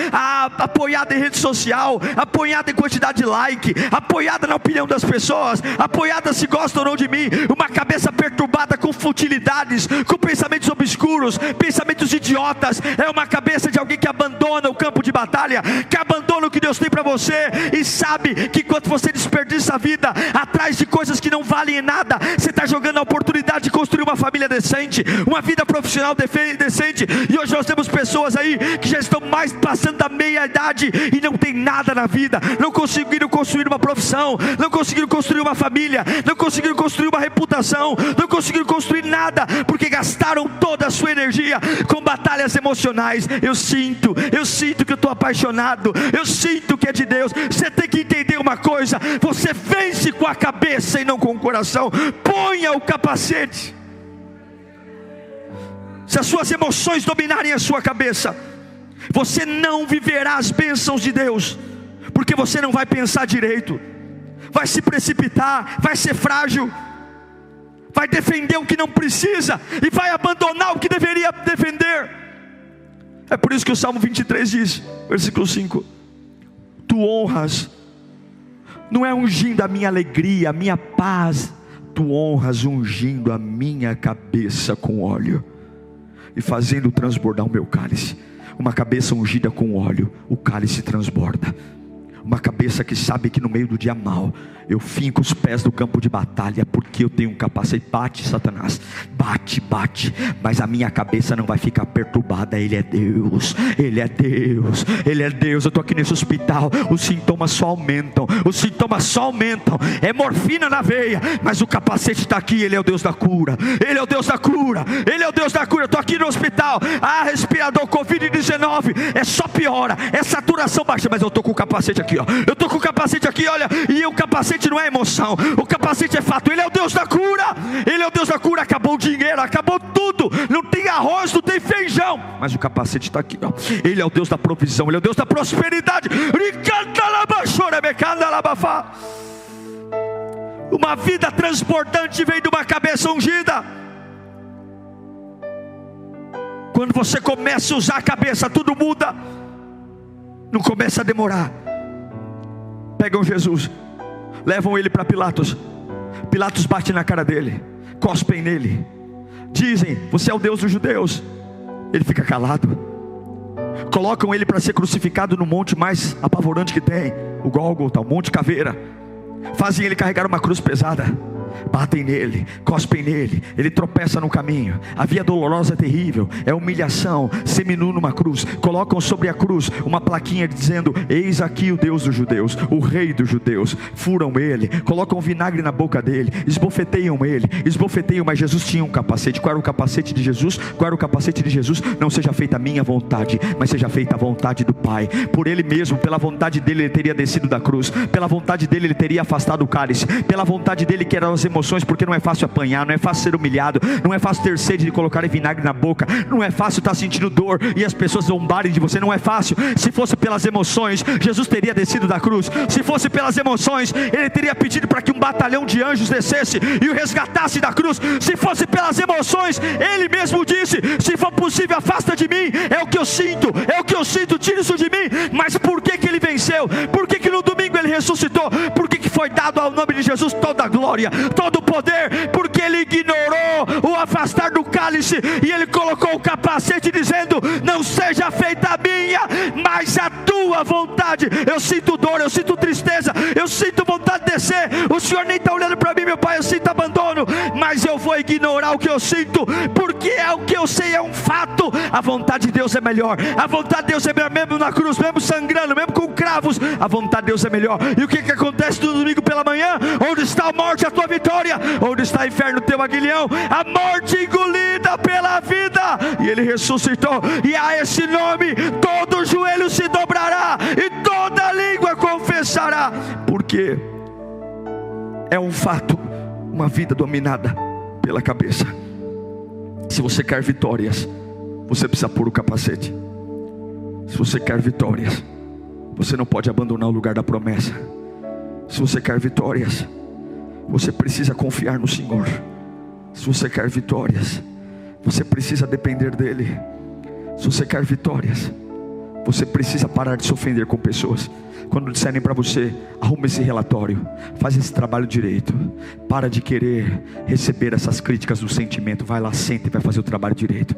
apoiada em rede social, apoiada em quantidade de like, apoiada na opinião das pessoas, apoiada se gostam ou não de mim. Uma cabeça perturbada com futilidades, com pensamentos obscuros, pensamentos idiotas. É uma cabeça de alguém que abandona o campo de batalha, que abandona o que Deus tem para você, e sabe que enquanto você desperdiça a vida atrás de coisas que não valem nada, você está jogando a oportunidade de construir uma família decente, uma vida profissional decente. E hoje nós temos pessoas aí que já estão mais passando da meia idade e não tem nada na vida, não conseguiram construir uma profissão, não conseguiram construir uma família, não conseguiram construir uma reputação, não conseguiram construir nada, porque gastaram toda a sua energia com batalhas emocionais. Eu sinto que eu estou apaixonado, eu sinto que é de Deus. Você tem que entender uma coisa: você vence com a cabeça e não com o coração. Ponha o capacete. Se as suas emoções dominarem a sua cabeça, você não viverá as bênçãos de Deus, porque você não vai pensar direito, vai se precipitar, vai ser frágil, vai defender o que não precisa e vai abandonar o que deveria defender. É por isso que o Salmo 23 diz, versículo 5: tu honras, não é ungindo a minha alegria, a minha paz, tu honras ungindo a minha cabeça com óleo e fazendo transbordar o meu cálice. Uma cabeça ungida com óleo, o cálice transborda. Uma cabeça que sabe que no meio do dia mau, eu finco os pés no campo de batalha, porque eu tenho um capacete. Bate, Satanás, bate, mas a minha cabeça não vai ficar perturbada. Ele é Deus, Ele é Deus, Ele é Deus. Eu estou aqui nesse hospital, os sintomas só aumentam, é morfina na veia, mas o capacete está aqui. Ele é o Deus da cura, Ele é o Deus da cura, Ele é o Deus da cura. Eu estou aqui no hospital, respirador, Covid-19, é só piora, é saturação baixa, mas eu estou com o capacete aqui, eu estou com o capacete aqui, olha, e o capacete não é emoção, o capacete é fato. Ele é o Deus da cura, Ele é o Deus da cura. Acabou o dinheiro, acabou tudo, não tem arroz, não tem feijão, mas o capacete está aqui, Ele é o Deus da provisão, Ele é o Deus da prosperidade. Uma vida transbordante vem de uma cabeça ungida. Quando você começa a usar a cabeça, tudo muda, não começa a demorar. Pegam Jesus, levam ele para Pilatos. Pilatos bate na cara dele, cospem nele, dizem: você é o Deus dos judeus. Ele fica calado. Colocam ele para ser crucificado no monte mais apavorante que tem, o Gólgota, o Monte Caveira. Fazem ele carregar uma cruz pesada. Batem nele, cospem nele, ele tropeça no caminho. A via dolorosa é terrível, é humilhação, seminu numa cruz. Colocam sobre a cruz uma plaquinha dizendo: eis aqui o Deus dos judeus, o rei dos judeus. Furam ele, colocam vinagre na boca dele, esbofeteiam ele, mas Jesus tinha um capacete. Qual era o capacete de Jesus? Não seja feita a minha vontade, mas seja feita a vontade do Pai. Por ele mesmo, pela vontade dele, ele teria descido da cruz, pela vontade dele, ele teria afastado o cálice, pela vontade dele, que eram as emoções, porque não é fácil apanhar, não é fácil ser humilhado, não é fácil ter sede de colocar vinagre na boca, não é fácil estar sentindo dor e as pessoas zombarem de você, não é fácil. Se fosse pelas emoções, Jesus teria descido da cruz. Se fosse pelas emoções, ele teria pedido para que um batalhão de anjos descesse e o resgatasse da cruz. Se fosse pelas emoções, ele mesmo disse: se for possível, afasta de mim, é o que eu sinto, tira isso de mim. Mas por que ele venceu? Por que no domingo ele ressuscitou? Por que foi dado ao nome de Jesus toda a glória, todo o poder, porque ele ignorou o afastar do cálice, e ele colocou o capacete dizendo: não seja feita a minha, mas a tua vontade. Eu sinto dor, eu sinto tristeza, eu sinto vontade de descer, o Senhor nem está olhando para mim, meu Pai, eu sinto abandono, mas eu vou ignorar o que eu sinto, porque é o que eu sei, é um fato. A vontade de Deus é melhor, a vontade de Deus é melhor, mesmo na cruz, mesmo sangrando, mesmo com cravos, a vontade de Deus é melhor. E o que acontece no domingo pela manhã? Onde está a morte, a tua vitória? Onde está o inferno, o teu aguilhão? A morte engolida pela vida, e ele ressuscitou, e a esse nome todo joelho se dobrará, e toda língua confessará, porque é um fato, uma vida dominada pela cabeça. Se você quer vitórias, você precisa pôr o capacete. Se você quer vitórias, você não pode abandonar o lugar da promessa. Se você quer vitórias, você precisa confiar no Senhor. Se você quer vitórias, você precisa depender dEle. Se você quer vitórias, você precisa parar de se ofender com pessoas. Quando disserem para você: arruma esse relatório, faz esse trabalho direito, para de querer receber essas críticas do sentimento, vai lá, senta e vai fazer o trabalho direito.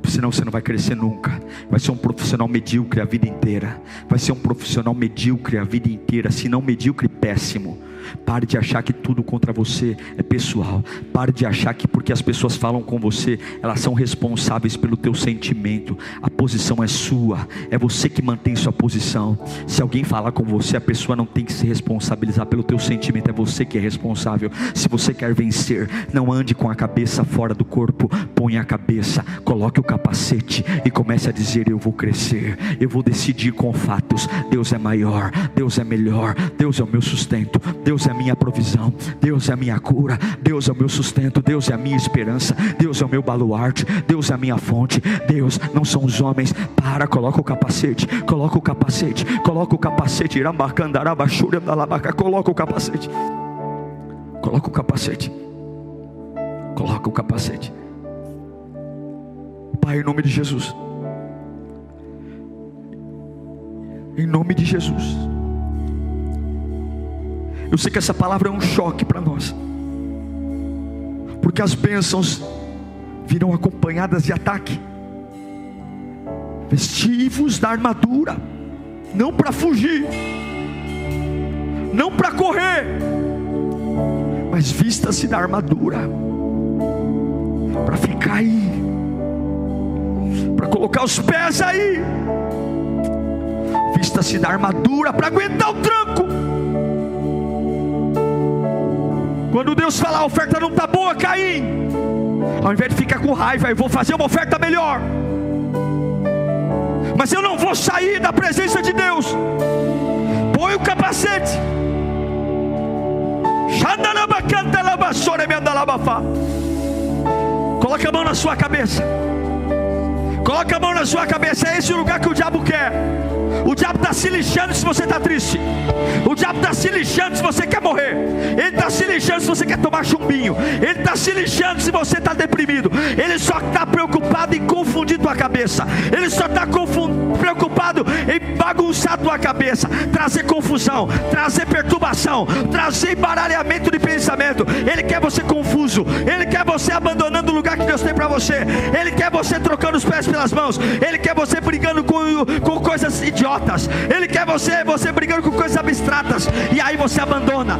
Senão você não vai crescer nunca. Vai ser um profissional medíocre a vida inteira. Vai ser um profissional medíocre a vida inteira, se não medíocre, péssimo. Pare de achar que tudo contra você é pessoal. Pare de achar que porque as pessoas falam com você, elas são responsáveis pelo teu sentimento. A posição é sua, é você que mantém sua posição. Se alguém falar com você, a pessoa não tem que se responsabilizar pelo teu sentimento, é você que é responsável. Se você quer vencer, não ande com a cabeça fora do corpo. Põe a cabeça, coloque o capacete e comece a dizer: eu vou crescer, eu vou decidir com fatos. Deus é maior, Deus é melhor, Deus é o meu sustento, Deus é a minha provisão, Deus é a minha cura, Deus é o meu sustento, Deus é a minha esperança, Deus é o meu baluarte, Deus é a minha fonte. Deus não são os homens. Coloca o capacete, coloca o capacete, coloca o capacete, coloca o capacete, coloca o capacete, coloca o capacete. Pai, em nome de Jesus, em nome de Jesus, eu sei que essa palavra é um choque para nós, porque as bênçãos virão acompanhadas de ataque. Vestivos da armadura, não para fugir, não para correr, mas vista-se da armadura para ficar aí, para colocar os pés aí. Vista-se da armadura para aguentar o tranco. Quando Deus falar: a oferta não está boa, Caim, ao invés de ficar com raiva, eu vou fazer uma oferta melhor, mas eu não vou sair da presença de Deus. Põe o capacete. Coloca a mão na sua cabeça. Coloca a mão na sua cabeça. É esse o lugar que o diabo quer. O diabo está se lixando se você está triste. O diabo está se lixando se você quer morrer. Ele está se lixando se você quer tomar chumbinho. Ele está se lixando se você está deprimido. Ele só está preocupado em confundir tua cabeça. Ele só está preocupado em bagunçar tua cabeça, trazer confusão, trazer perturbação, trazer embaralhamento de pensamento. Ele quer você confuso. Ele quer você abandonando o lugar que Deus tem para você. Ele quer você trocando os pés pelas mãos. Ele quer você brigando com coisas idiotas. Ele quer você brigando com coisas abstratas. E aí você abandona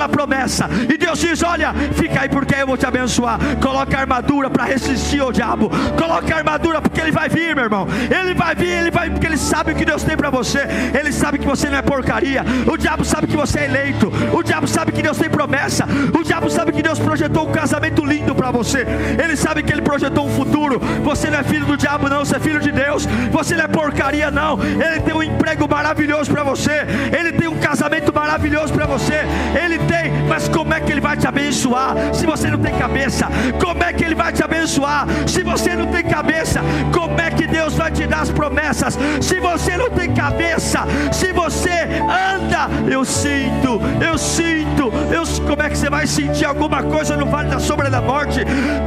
a promessa. E Deus diz: olha, fica aí porque eu vou te abençoar. Coloca a armadura para resistir ao diabo. Coloca a armadura porque ele vai vir, meu irmão. Ele vai vir porque ele sabe o que Deus tem para você. Ele sabe que você não é porcaria. O diabo sabe que você é eleito. O diabo sabe que Deus tem promessa. O diabo sabe que Deus projetou um casamento lindo para você. Ele sabe que Ele projetou um futuro. Você não é filho do diabo não, você é filho de Deus. Você não é porcaria não. Ele tem um emprego maravilhoso para você. Ele tem um casamento maravilhoso para você. Ele tem, mas como é que Ele vai te abençoar se você não tem cabeça? Como é que Ele vai te abençoar se você não tem cabeça? Como é que Deus vai te dar as promessas se você não tem cabeça? Se você anda, eu sinto, como é que você vai sentir alguma coisa coisa no vale da sombra da morte?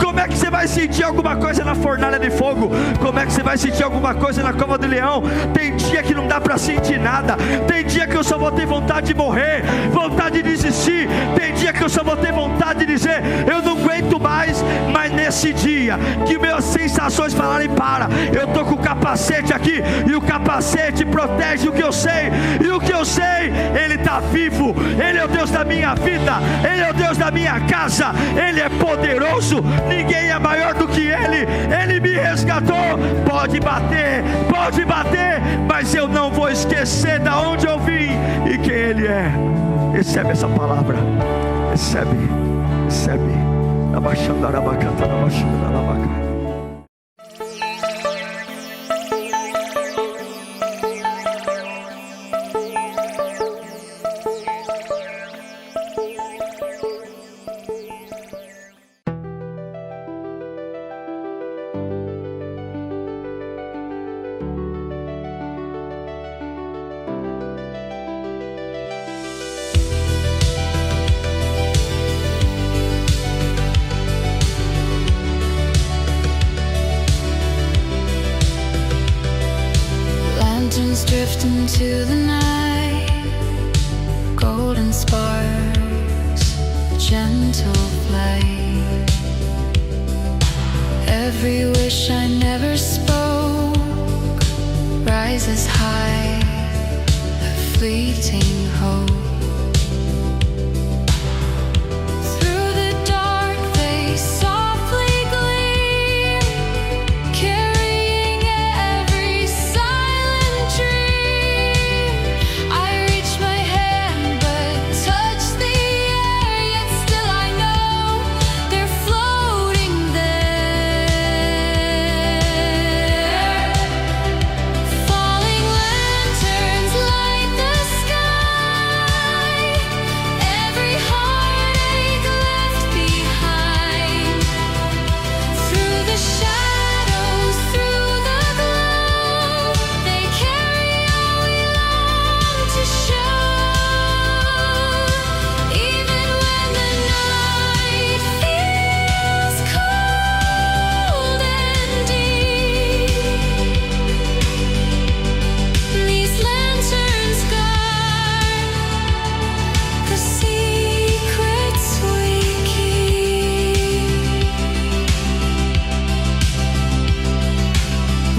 Como é que você vai sentir alguma coisa na fornalha de fogo? Como é que você vai sentir alguma coisa na cova do leão? Tem dia que não dá para sentir nada. Tem dia que eu só vou ter vontade de morrer, vontade de desistir. Tem dia que eu só vou ter vontade de dizer: eu não aguento mais. Mas nesse dia que minhas sensações falarem para, eu estou com o capacete aqui, e o capacete protege o que eu sei. E o que eu sei, Ele está vivo. Ele é o Deus da minha vida, Ele é o Deus da minha casa. Ele é poderoso, ninguém é maior do que Ele. Ele me resgatou. Pode bater, mas eu não vou esquecer de onde eu vim e quem Ele é. Recebe essa palavra, recebe. Abaixando a arabacata, abaixando a arabacata. Drift into the night, golden sparks, gentle flight. Every wish I never spoke rises high, a fleeting hope.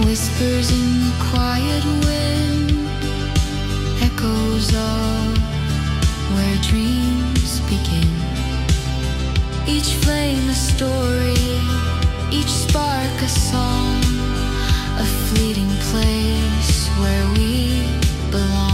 Whispers in the quiet wind, echoes of where dreams begin. Each flame a story, each spark a song, a fleeting place where we belong.